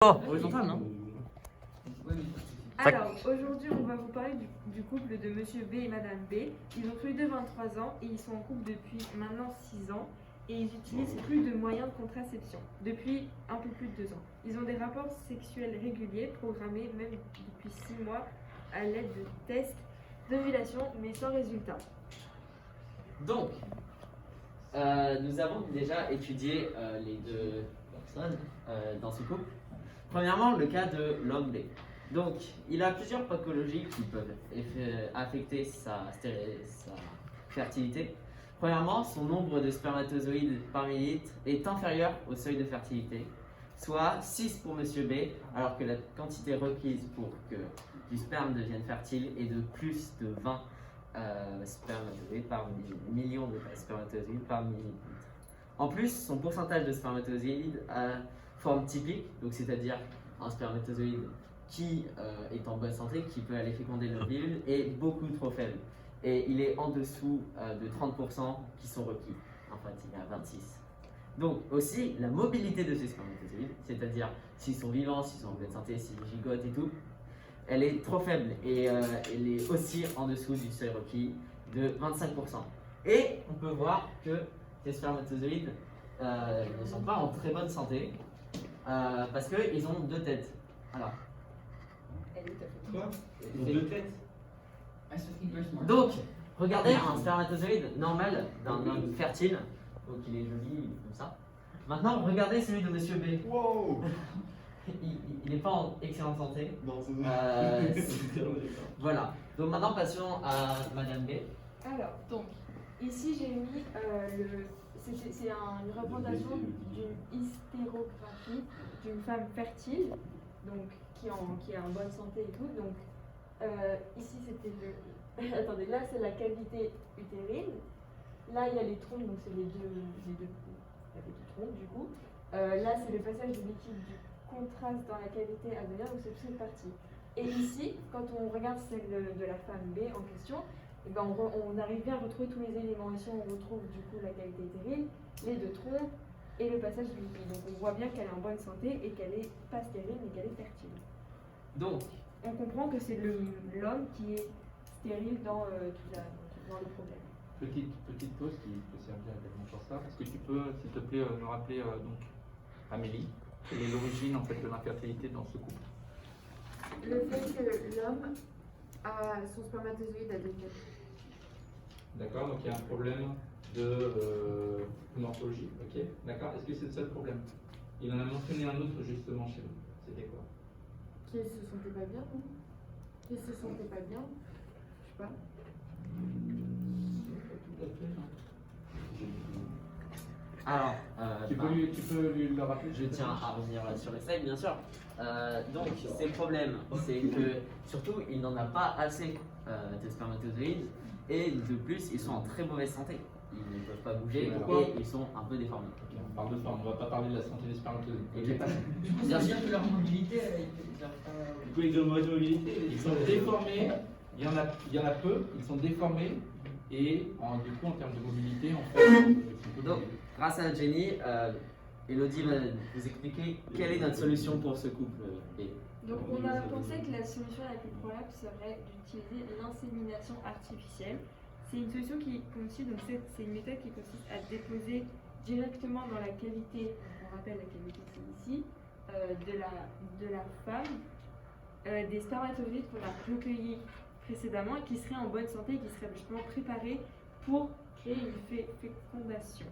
Oh, horizontal, non? Alors, aujourd'hui, on va vous parler du couple de Monsieur B et Madame B. Ils ont tous les deux 23 ans et ils sont en couple depuis maintenant 6 ans et ils utilisent plus de moyens de contraception depuis un peu plus de 2 ans. Ils ont des rapports sexuels réguliers, programmés même depuis 6 mois à l'aide de tests d'ovulation, mais sans résultat. Donc, nous avons déjà étudié les deux personnes dans ce couple. Premièrement, le cas de l'homme B. Donc, il a plusieurs pathologies qui peuvent affecter sa fertilité. Premièrement, son nombre de spermatozoïdes par millilitre est inférieur au seuil de fertilité, soit 6 pour Monsieur B, alors que la quantité requise pour que du sperme devienne fertile est de plus de 20 spermatozoïdes par million de spermatozoïdes par millilitre. En plus, son pourcentage de spermatozoïdes a forme typique, donc c'est-à-dire un spermatozoïde qui est en bonne santé, qui peut aller féconder l'ovule, est beaucoup trop faible. Et il est en dessous de 30% qui sont requis. En fait, il est à 26. Donc aussi, la mobilité de ces spermatozoïdes, c'est-à-dire s'ils sont vivants, s'ils sont en bonne santé, s'ils gigotent et tout, elle est trop faible et elle est aussi en dessous du seuil requis de 25%. Et on peut voir que ces spermatozoïdes ne sont pas en très bonne santé parce qu'ils ont deux têtes. Alors. Quoi? Ils ont deux têtes? Donc, regardez un spermatozoïde normal d'un homme fertile. Donc il est joli comme ça. Maintenant, regardez celui de Monsieur B. Wow! Il n'est pas en excellente santé. Non, c'est Voilà. Donc maintenant, passons à Madame B. Alors, donc, ici j'ai mis c'est une représentation d'une hystérographie d'une femme fertile, donc qui est en bonne santé et tout. Donc, ici c'était le. Attendez, là c'est la cavité utérine. Là il y a les trompes, donc c'est les deux trompes du coup. Là c'est le passage du liquide du contraste dans la cavité à venir, donc c'est toute cette partie. Et ici, quand on regarde celle de la femme B en question, eh ben on arrive bien à retrouver tous les éléments. Ici, on retrouve du coup la cavité utérine, les deux trompes et le passage du liquide. Donc on voit bien qu'elle est en bonne santé et qu'elle est pas stérile mais qu'elle est fertile. Donc, on comprend que c'est l'homme qui est stérile dans le problème. Petite pause qui peut servir également pour ça. Est-ce que tu peux, s'il te plaît, me rappeler donc Amélie, quelle est l'origine en fait de l'infertilité dans ce couple? Le fait que l'homme a son spermatozoïde à deux têtes. D'accord, donc il y a un problème de morphologie, ok, d'accord. Est-ce que c'est le seul problème? Il en a mentionné un autre justement chez vous. C'était quoi? Qu'il se sentait pas bien, non? Qu'il se sentait pas bien, je sais pas. Tout à fait, non. alors, Tu peux lui le rappeler? je tiens à revenir sur le slide, bien sûr. Donc, ces problèmes, c'est que surtout, il n'en a pas assez de spermatozoïdes et de plus, ils sont en très mauvaise santé. Ils ne peuvent pas bouger et ils sont un peu déformés. Ok, on parle de ça, on ne va pas parler de la santé des spermatozoïdes. Du coup, Ça veut dire que leur mobilité, Du coup, ils ont une mauvaise mobilité, ils sont déformés, il y en a peu, ils sont déformés et du coup, en termes de mobilité, en fait, donc, grâce à Jenny, Elodie va vous expliquer quelle est notre solution pour ce couple B. Donc on a pensé que la solution la plus probable serait d'utiliser l'insémination artificielle. C'est une solution qui consiste, donc c'est une méthode qui consiste à déposer directement dans la cavité, on rappelle la cavité c'est ici, de la femme, des spermatozoïdes qu'on a recueillis précédemment et qui seraient en bonne santé et qui seraient justement préparés pour créer une fécondation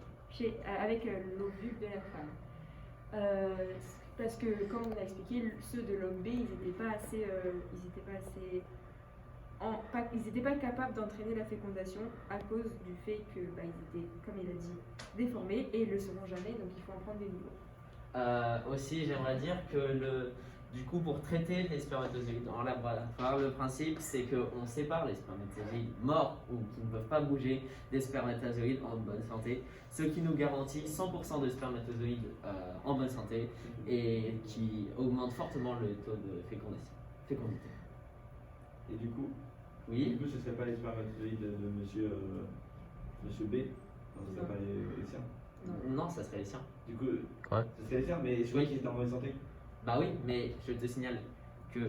avec l'ovule de la femme. Parce que, comme on a expliqué, ceux de l'homme B, ils n'étaient pas capables d'entraîner la fécondation à cause du fait que ils étaient, comme il a dit, déformés et ils ne le seront jamais, donc il faut en prendre des nouveaux. Aussi, j'aimerais dire que du coup, pour traiter les spermatozoïdes en laboratoire, le principe c'est qu'on sépare les spermatozoïdes morts ou qui ne peuvent pas bouger des spermatozoïdes en bonne santé, ce qui nous garantit 100% de spermatozoïdes en bonne santé et qui augmente fortement le taux de fécondité. Et du coup, Oui. ce ne serait pas les spermatozoïdes de monsieur B? Non, ce ne serait pas les siens? Non, ça serait les siens. Du coup, Ouais. ce serait les siens, mais je croyais qu'ils étaient en bonne santé. Bah oui, mais je te signale que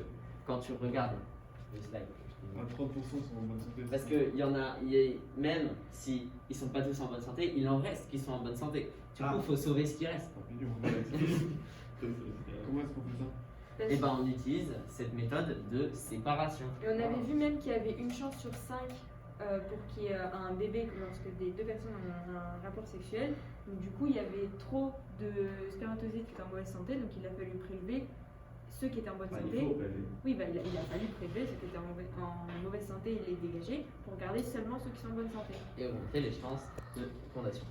quand tu regardes le slide, 30% sont en bonne santé. parce que même si ils sont pas tous en bonne santé, il en reste qui sont en bonne santé. Du coup, il faut sauver ce qui reste. Comment est-ce qu'on fait ça? Parce Et ben on utilise cette méthode de séparation. Et on avait vu même qu'il y avait une chance sur 5 pour qu'il y ait un bébé lorsque des deux personnes ont un rapport sexuel. Donc du coup, il y avait trop de spermatozoïdes qui étaient en mauvaise santé, donc il a fallu prélever ceux qui étaient en bonne Il santé. faut prélever. Oui, bah, il a fallu prélever ceux qui étaient en mauvaise santé et les dégager pour garder seulement ceux qui sont en bonne santé. Et augmenter les chances de fécondation.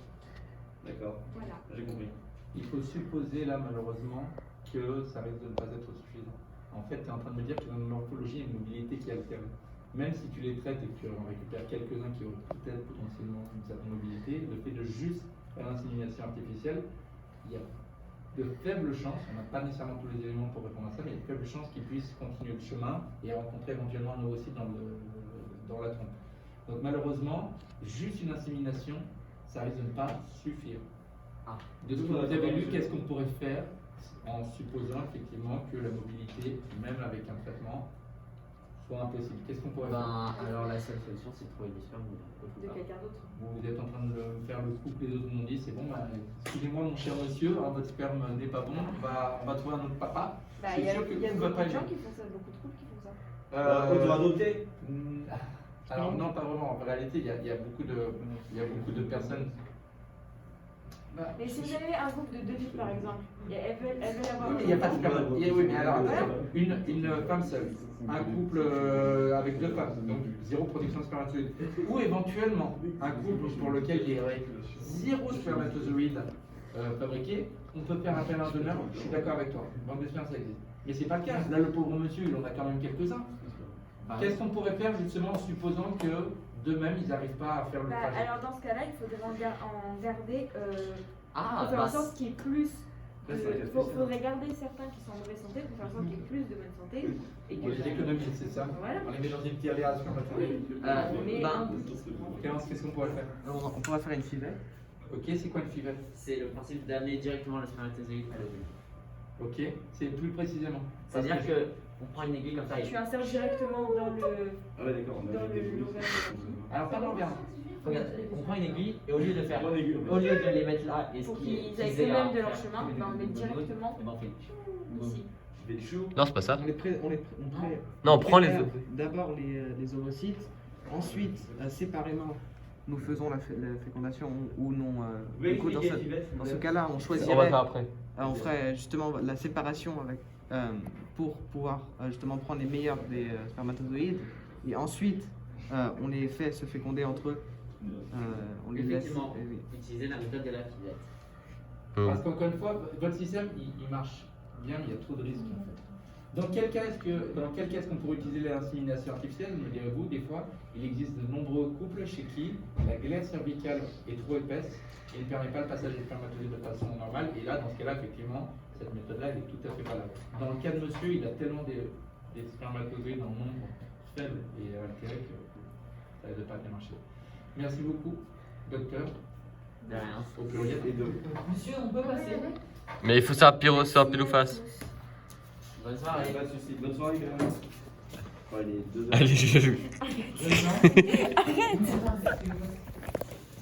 D'accord, Voilà. j'ai compris. Il faut supposer là malheureusement que ça risque de ne pas être suffisant. En fait, tu es en train de me dire qu'il y a une morphologie et une mobilité qui est altérée. Même si tu les traites et que tu en récupères quelques-uns qui ont peut-être potentiellement une certaine mobilité, le fait de juste faire l'insémination artificielle, il y a de faibles chances, on n'a pas nécessairement tous les éléments pour répondre à ça, mais il y a de faibles chances qu'ils puissent continuer le chemin et rencontrer éventuellement un oocyte dans la trompe. Donc malheureusement, juste une insémination, ça risque de ne pas suffire. De ce que vous avez lu, qu'est-ce qu'on pourrait faire en supposant effectivement que la mobilité, même avec un traitement, soit impossible? Qu'est-ce qu'on pourrait faire? Ben, alors la seule solution c'est de trouver du sperme De quelqu'un d'autre. Vous êtes en train de faire le coup que les autres m'ont dit, c'est bon, bah, excusez-moi mon cher monsieur, hein, votre sperme n'est pas bon, on va trouver un autre papa. Bah, Je il suis y a, sûr que il y a tout va beaucoup pas de gens aider. qui font ça, beaucoup de couples qui font ça. On doit adopter. Alors non, pas vraiment. En réalité, il y a beaucoup de personnes. Bah, Mais si vous avez un groupe de 2 filles par exemple, et elles veulent avoir. oui, mais il n'y a pas de sperme. Oui, mais alors une femme seule, un couple avec 2 femmes, donc 0 production de spermatozoïdes, ou éventuellement un couple pour lequel il y aurait 0 spermatozoïdes fabriqués, on peut faire appel à un donneur. Je suis d'accord avec toi. Banque de sperme, ça existe. Mais c'est pas le cas. Là, le pauvre monsieur, il en a quand même quelques-uns. Qu'est-ce qu'on pourrait faire justement en supposant que d'eux-mêmes ils n'arrivent pas à faire le Bah, trajet? alors dans ce cas-là, il faudrait en garder. Ah, pour faire bah, en sorte qu'il y ait plus. Ça, ça Il va être faudrait garder certains qui sont en mauvaise santé pour faire en sorte qu'il y ait plus de bonne santé. Et que, Les économies, c'est ça. Voilà. On les met dans une tirelire à spermatozoïdes. Mais ben, un bout qui se Clémence, qu'est-ce qu'on pourrait faire? on pourrait faire une fivette. Ok, c'est quoi une fivette? C'est le principe d'amener directement le spermatozoïde à l'ovule. Ok, c'est plus précisément. C'est-à-dire que on prend une aiguille comme ça Tu et insères directement dans le Ah ouais, d'accord, on a dans des le l'ovaire de la fille. Alors pardon bien. regarde, on prend une aiguille et au lieu de faire, Bonne aiguille, au lieu de les mettre là et Pour ce qu'ils qui aillent qu'ils aient eux-mêmes à de leur faire, chemin, ben, on met directement et ben on fait ici. Je vais chaud. Non, c'est pas ça. Non, on prend les prépare œufs. D'abord les ovocytes, ensuite séparément nous faisons la fécondation ou non. Du coup, dans ce cas-là, on On choisirait, va faire après. on ferait justement la séparation avec, pour pouvoir justement prendre les meilleurs des spermatozoïdes et ensuite on les fait se féconder entre eux. On les laisse. effectivement oui. utiliser la méthode de la fillette. Parce qu'encore une fois, votre système, il marche bien, mais il y a trop de risques en fait. Dans quel cas est-ce qu'on pourrait utiliser l'insémination artificielle? Me direz-vous, des fois, il existe de nombreux couples chez qui la glaire cervicale est trop épaisse et ne permet pas le passage des spermatozoïdes de façon normale. Et là, dans ce cas-là, effectivement, cette méthode-là, elle est tout à fait valable. Dans le cas de monsieur, il a tellement des spermatozoïdes en nombre faible et altéré que ça ne pas bien marcher. Merci beaucoup, docteur. De rien. Au pluriel. Monsieur, on peut passer. Mais il faut ça pile ou face. Bonne soirée. Pas de soucis. Bonne soirée, quand même. Ouais, il est 2 heures. Allez, je joue. Arrête.